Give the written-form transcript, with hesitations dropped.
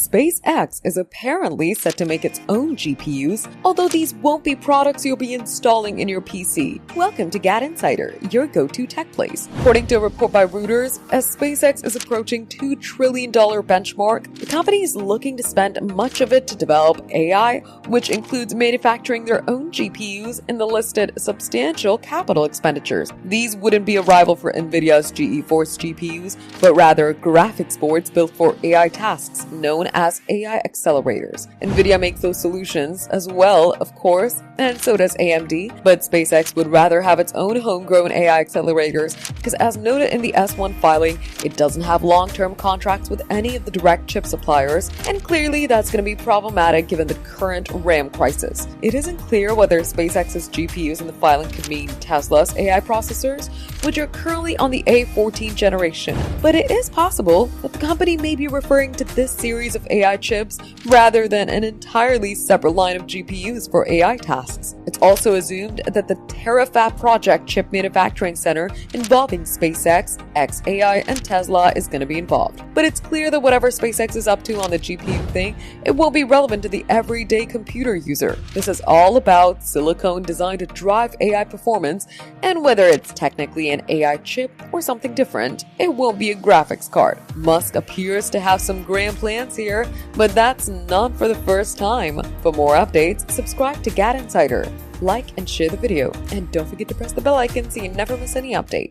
SpaceX is apparently set to make its own GPUs, although these won't be products you'll be installing in your PC. Welcome to GadInsider, your go-to tech place. According to a report by Reuters, as SpaceX is approaching $2 trillion benchmark, the company is looking to spend much of it to develop AI, which includes manufacturing their own GPUs in the listed substantial capital expenditures. These wouldn't be a rival for NVIDIA's GeForce GPUs, but rather graphics boards built for AI tasks, known as AI accelerators. NVIDIA makes those solutions as well, of course, and so does AMD, but SpaceX would rather have its own homegrown AI accelerators because, as noted in the S1 filing, it doesn't have long-term contracts with any of the direct chip suppliers, and clearly that's going to be problematic given the current RAM crisis. It isn't clear whether SpaceX's GPUs in the filing could mean Tesla's AI processors, which are currently on the A14 generation, but it is possible that the company may be referring to this series of AI chips rather than an entirely separate line of GPUs for AI tasks. It's also assumed that the Terafab Project chip manufacturing center involving SpaceX, xAI, and Tesla is going to be involved. But it's clear that whatever SpaceX is up to on the GPU thing, it won't be relevant to the everyday computer user. This is all about silicone designed to drive AI performance, and whether it's technically an AI chip or something different, it won't be a graphics card. Musk appears to have some grand plans here, but that's not for the first time. For more updates, subscribe to GadInsider, like and share the video, and don't forget to press the bell icon so you never miss any update.